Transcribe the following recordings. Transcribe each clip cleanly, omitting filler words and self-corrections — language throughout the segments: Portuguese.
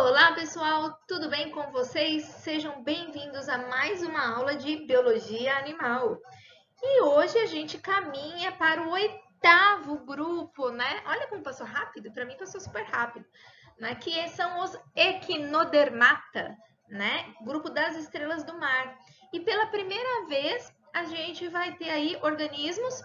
Olá, pessoal, tudo bem com vocês? Sejam bem-vindos a mais uma aula de Biologia Animal. E hoje a gente caminha para o 8º grupo, né? Olha como passou rápido, para mim passou super rápido, né? Que são os Equinodermata, né? Grupo das estrelas do mar. E pela primeira vez a gente vai ter aí organismos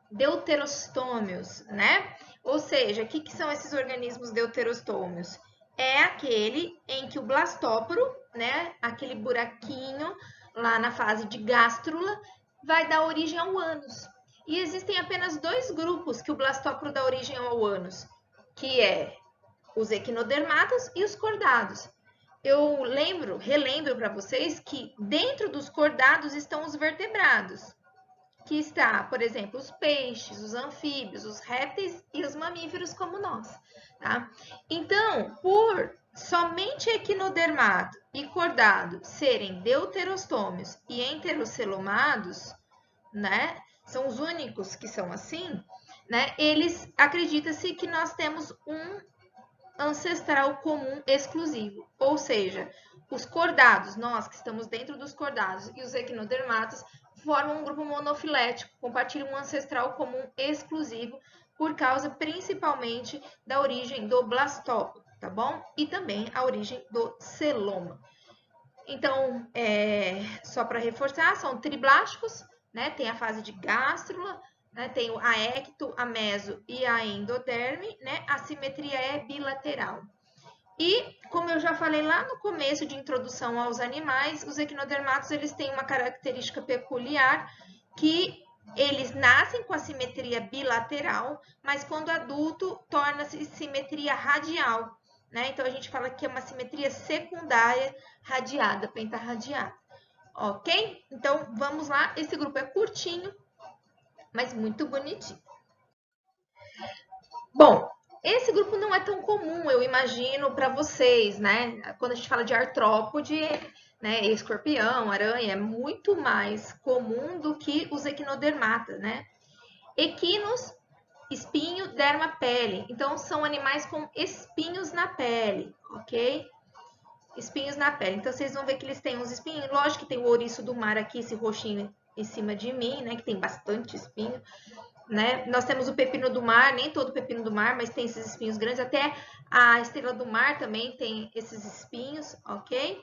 deuterostômios, né? Ou seja, o que são esses organismos deuterostômios? É aquele em que o blastóporo, né, aquele buraquinho lá na fase de gástrula, vai dar origem ao ânus. E existem apenas dois grupos que o blastóporo dá origem ao ânus, que é os equinodermatas e os cordados. Eu relembro para vocês que dentro dos cordados estão os vertebrados, que está, por exemplo, os peixes, os anfíbios, os répteis e os mamíferos como nós, tá? Então, por somente equinodermato e cordado serem deuterostômios e enterocelomados, né? São os únicos que são assim, né? Eles acredita-se que nós temos um ancestral comum exclusivo, ou seja, os cordados, nós que estamos dentro dos cordados e os equinodermatas formam um grupo monofilético, compartilham um ancestral comum exclusivo por causa principalmente da origem do blastóporo, tá bom? E também a origem do celoma. Então, só para reforçar, são triblásticos, né? Tem a fase de gástrula, né? Tem a ecto, a meso e a endoderme, né? A simetria é bilateral. E, como eu já falei lá no começo de introdução aos animais, os equinodermatos eles têm uma característica peculiar que eles nascem com a simetria bilateral, mas quando adulto torna-se simetria radial, né? Então a gente fala que é uma simetria secundária radiada, pentarradiada. Ok? Então vamos lá, esse grupo é curtinho, mas muito bonitinho. Bom, esse grupo não é tão comum, eu imagino, para vocês, né? Quando a gente fala de artrópode, né, escorpião, aranha, é muito mais comum do que os equinodermatas, né? Equinos, espinho, derma, pele. Então, são animais com espinhos na pele, ok? Espinhos na pele. Então, vocês vão ver que eles têm uns espinhos. Lógico que tem o ouriço do mar aqui, esse roxinho em cima de mim, né? Que tem bastante espinho. Né? Nós temos o pepino do mar, nem todo pepino do mar, mas tem esses espinhos grandes. Até a estrela do mar também tem esses espinhos, ok?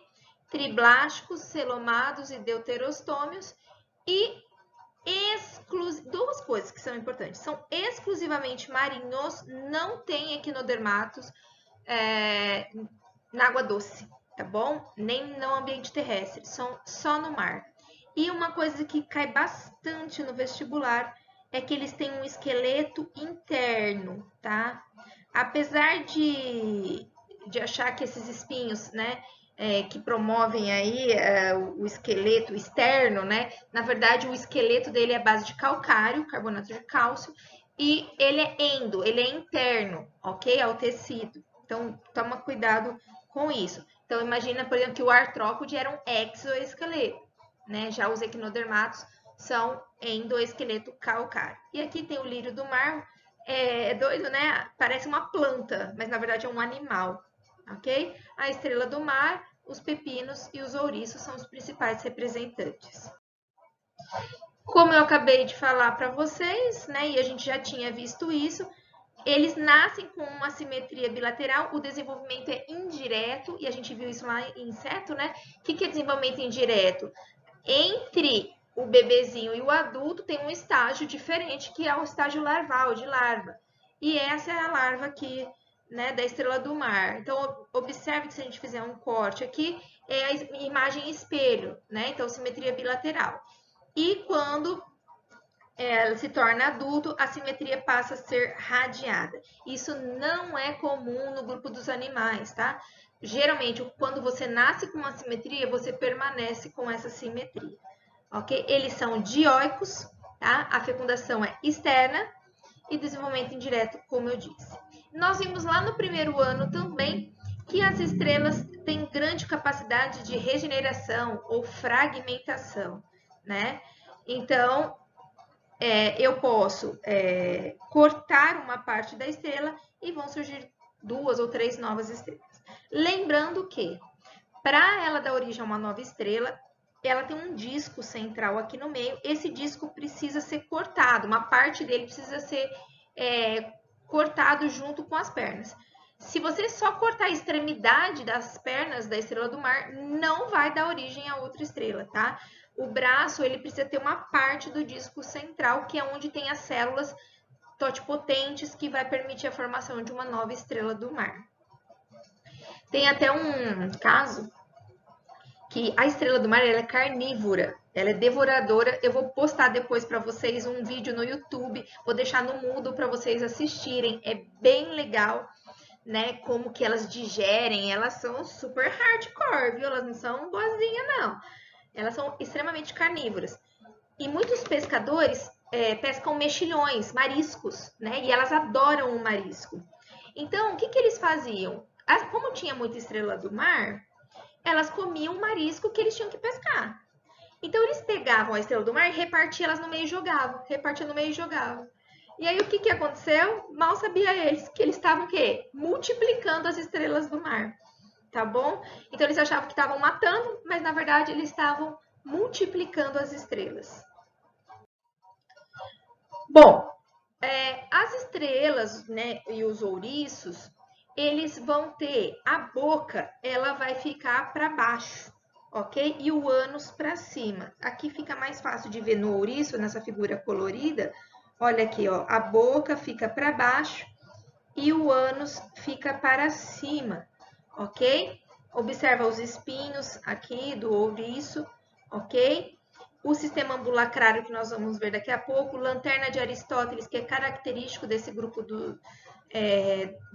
Triblásticos, celomados e deuterostômios. E duas coisas que são importantes. São exclusivamente marinhos, não tem equinodermatos na água doce, tá bom? Nem no ambiente terrestre, são só no mar. E uma coisa que cai bastante no vestibular é que eles têm um esqueleto interno, tá? Apesar de achar que esses espinhos, né, que promovem aí o esqueleto externo, né? Na verdade, o esqueleto dele é a base de calcário, carbonato de cálcio, e ele é ele é interno, ok? Ao tecido. Então, toma cuidado com isso. Então, imagina, por exemplo, que o artrópode era um exoesqueleto, né? Já os equinodermatos são endoesqueleto calcário. E aqui tem o lírio do mar, é doido, né? Parece uma planta, mas na verdade é um animal, ok? A estrela do mar, os pepinos e os ouriços são os principais representantes. Como eu acabei de falar para vocês, né? E a gente já tinha visto isso, eles nascem com uma simetria bilateral, o desenvolvimento é indireto, e a gente viu isso lá em inseto, né? O que é desenvolvimento indireto? Entre o bebezinho e o adulto tem um estágio diferente, que é o estágio larval, de larva. E essa é a larva aqui, né, da estrela do mar. Então, observe que se a gente fizer um corte aqui, é a imagem espelho, né? Então, simetria bilateral. E quando ela se torna adulto, a simetria passa a ser radiada. Isso não é comum no grupo dos animais, tá? Geralmente, quando você nasce com uma simetria, você permanece com essa simetria, ok? Eles são dioicos, tá? A fecundação é externa e desenvolvimento indireto, como eu disse. Nós vimos lá no primeiro ano também que as estrelas têm grande capacidade de regeneração ou fragmentação, né? Então, eu posso cortar uma parte da estrela e vão surgir 2 ou 3 novas estrelas. Lembrando que, para ela dar origem a uma nova estrela, ela tem um disco central aqui no meio. Esse disco precisa ser cortado, uma parte dele precisa ser cortado junto com as pernas. Se você só cortar a extremidade das pernas da estrela do mar, não vai dar origem a outra estrela, tá? O braço, ele precisa ter uma parte do disco central, que é onde tem as células totipotentes, que vai permitir a formação de uma nova estrela do mar. Tem até um caso que a estrela do mar ela é carnívora, ela é devoradora. Eu vou postar depois para vocês um vídeo no YouTube, vou deixar no mudo para vocês assistirem. É bem legal, né? Como que elas digerem, elas são super hardcore, viu? Elas não são boazinhas, não. Elas são extremamente carnívoras. E muitos pescadores pescam mexilhões, mariscos, né? E elas adoram o marisco. Então, o que eles faziam? Como tinha muita estrela do mar, elas comiam o marisco que eles tinham que pescar. Então, eles pegavam a estrela do mar e repartiam elas no meio e jogavam. Repartiam no meio e jogavam. E aí, o que aconteceu? Mal sabia eles que eles estavam o quê? Multiplicando as estrelas do mar. Tá bom? Então, eles achavam que estavam matando, mas, na verdade, eles estavam multiplicando as estrelas. Bom, as estrelas, né, e os ouriços, eles vão ter a boca, ela vai ficar para baixo, ok? E o ânus para cima. Aqui fica mais fácil de ver no ouriço, nessa figura colorida. Olha aqui, ó, a boca fica para baixo e o ânus fica para cima, ok? Observa os espinhos aqui do ouriço, ok? O sistema ambulacrário que nós vamos ver daqui a pouco, lanterna de Aristóteles, que é característico desse grupo do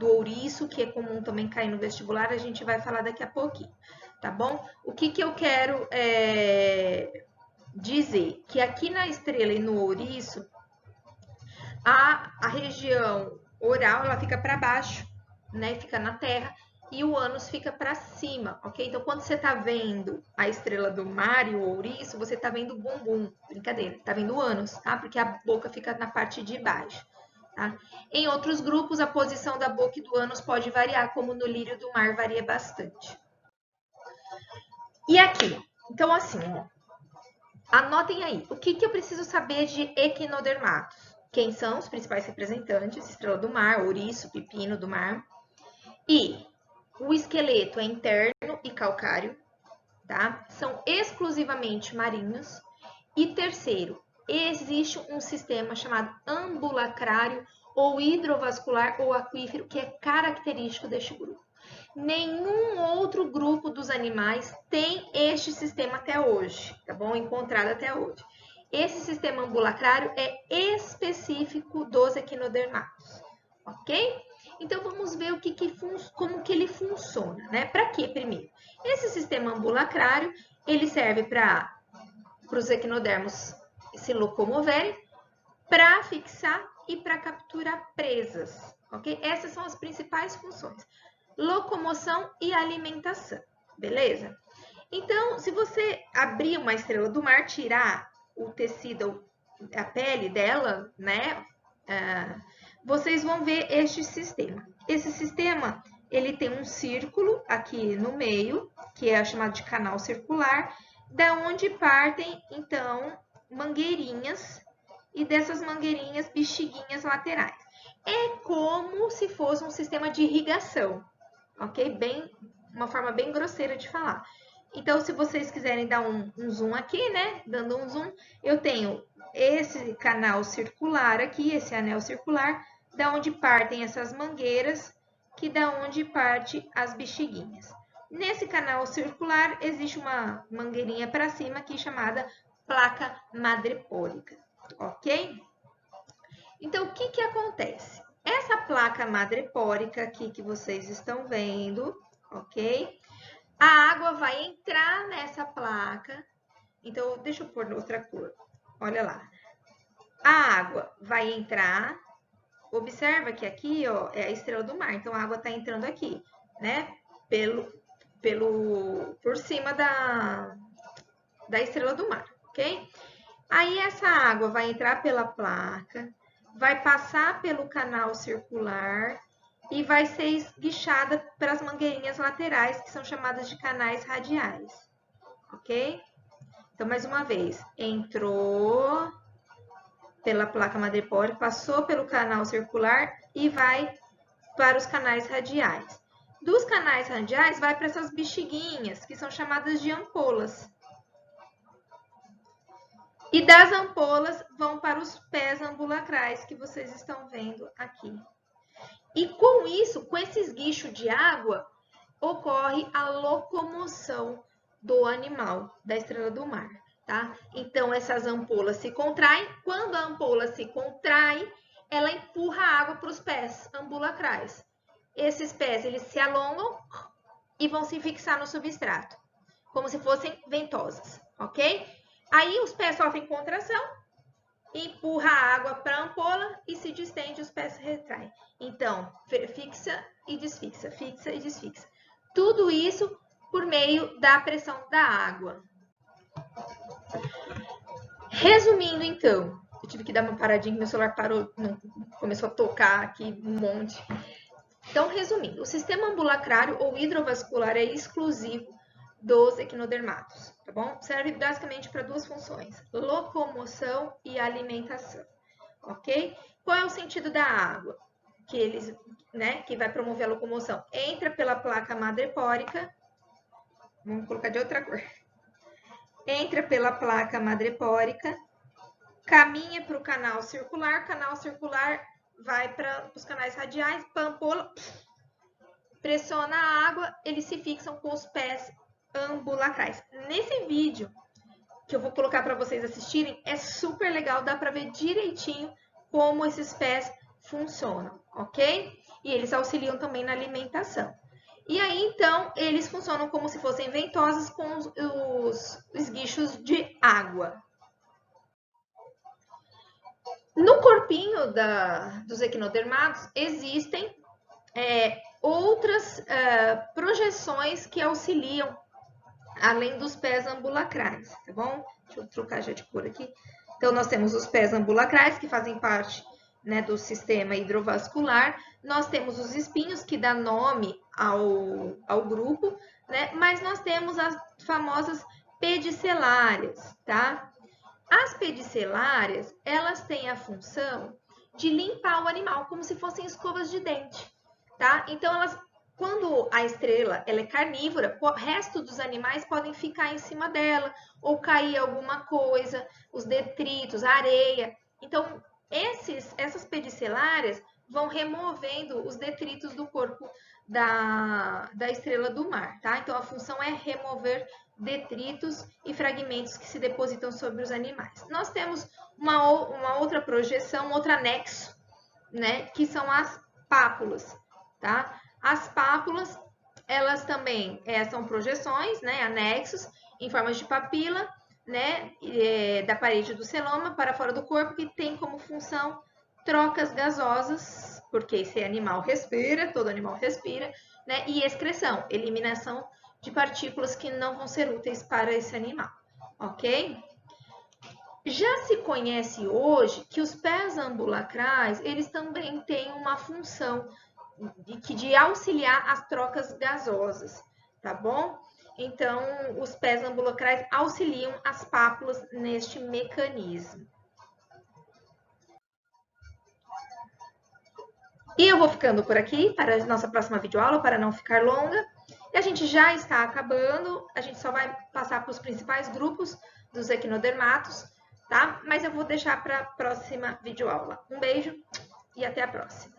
ouriço, que é comum também cair no vestibular, a gente vai falar daqui a pouquinho, tá bom? O que eu quero dizer? Que aqui na estrela e no ouriço, a região oral, ela fica para baixo, né? Fica na terra, e o ânus fica para cima, ok? Então, quando você está vendo a estrela do mar e o ouriço, você está vendo o bumbum, brincadeira, está vendo o ânus, tá? Porque a boca fica na parte de baixo, tá? Em outros grupos, a posição da boca e do ânus pode variar, como no lírio do mar varia bastante. E aqui, então assim, ó, anotem aí, o que eu preciso saber de equinodermatos? Quem são os principais representantes? Estrela do mar, ouriço, pepino do mar. E o esqueleto é interno e calcário, tá? São exclusivamente marinhos. E terceiro, existe um sistema chamado ambulacrário ou hidrovascular ou aquífero, que é característico deste grupo. Nenhum outro grupo dos animais tem este sistema até hoje, tá bom? Encontrado até hoje. Esse sistema ambulacrário é específico dos equinodermatos, ok? Então, vamos ver como que ele funciona, né? Para quê, primeiro? Esse sistema ambulacrário, ele serve para os equinodermos se locomoverem, para fixar e para capturar presas, ok? Essas são as principais funções. Locomoção e alimentação, beleza? Então, se você abrir uma estrela do mar, tirar o tecido, a pele dela, né? Vocês vão ver este sistema. Esse sistema, ele tem um círculo aqui no meio, que é chamado de canal circular, da onde partem, então, mangueirinhas, e dessas mangueirinhas, bexiguinhas laterais. É como se fosse um sistema de irrigação, ok? Uma forma bem grosseira de falar. Então, se vocês quiserem dar um zoom aqui, né? Dando um zoom, eu tenho esse canal circular aqui, esse anel circular, da onde partem essas mangueiras, que da onde parte as bexiguinhas. Nesse canal circular, existe uma mangueirinha para cima aqui chamada placa madrepórica, ok? Então, o que acontece? Essa placa madrepórica aqui que vocês estão vendo, ok? A água vai entrar nessa placa. Então, deixa eu pôr outra cor. Olha lá. A água vai entrar. Observa que aqui, ó, é a estrela do mar. Então, a água está entrando aqui, né? Por cima da estrela do mar, ok? Aí, essa água vai entrar pela placa, vai passar pelo canal circular e vai ser esguichada para as mangueirinhas laterais, que são chamadas de canais radiais, ok? Então, mais uma vez, entrou pela placa madrepórica, passou pelo canal circular e vai para os canais radiais. Dos canais radiais, vai para essas bexiguinhas, que são chamadas de ampolas. E das ampolas, vão para os pés ambulacrais, que vocês estão vendo aqui. E com isso, com esse esguicho de água, ocorre a locomoção do animal, da estrela do mar, tá? Então, essas ampolas se contraem. Quando a ampola se contrai, ela empurra a água para os pés ambulacrais. Esses pés, eles se alongam e vão se fixar no substrato, como se fossem ventosas, ok? Aí, os pés sofrem contração, empurra a água para a ampola e se distende, os pés se retraem. Então, fixa e desfixa, fixa e desfixa. Tudo isso por meio da pressão da água. Resumindo, então, eu tive que dar uma paradinha, meu celular parou, começou a tocar aqui um monte. Então, resumindo, o sistema ambulacrário ou hidrovascular é exclusivo dos equinodermatos, tá bom? Serve basicamente para duas funções, locomoção e alimentação, ok? Qual é o sentido da água? Que vai promover a locomoção. Entra pela placa madrepórica, vamos colocar de outra cor. Entra pela placa madrepórica, caminha para o canal circular vai para os canais radiais, para a ampola, pressiona a água, eles se fixam com os pés ambulacrais. Nesse vídeo que eu vou colocar para vocês assistirem, é super legal, dá para ver direitinho como esses pés funcionam, ok? E eles auxiliam também na alimentação. E aí, então, eles funcionam como se fossem ventosas com os esguichos de água. No corpinho dos equinodermatos, existem outras projeções que auxiliam, além dos pés ambulacrais, tá bom? Deixa eu trocar já de cor aqui. Então, nós temos os pés ambulacrais, que fazem parte, né, do sistema hidrovascular. Nós temos os espinhos, que dá nome ao grupo, né? Mas nós temos as famosas pedicelárias, tá? As pedicelárias, elas têm a função de limpar o animal, como se fossem escovas de dente, tá? Então, quando a estrela ela é carnívora, o resto dos animais podem ficar em cima dela, ou cair alguma coisa, os detritos, a areia. Então, essas pedicelárias vão removendo os detritos do corpo da estrela do mar, tá? Então, a função é remover detritos e fragmentos que se depositam sobre os animais. Nós temos uma outra projeção, um outro anexo, né? Que são as pápulas, tá? As pápulas, elas também são projeções, né? Anexos em forma de papila, né? Da parede do celoma para fora do corpo, que tem como função trocas gasosas, porque esse animal respira, todo animal respira, né? E excreção, eliminação de partículas que não vão ser úteis para esse animal, ok? Já se conhece hoje que os pés ambulacrais, eles também têm uma função de auxiliar as trocas gasosas, tá bom? Então, os pés ambulacrais auxiliam as pápulas neste mecanismo. E eu vou ficando por aqui para a nossa próxima videoaula, para não ficar longa. E a gente já está acabando, a gente só vai passar para os principais grupos dos equinodermatos, tá? Mas eu vou deixar para a próxima videoaula. Um beijo e até a próxima.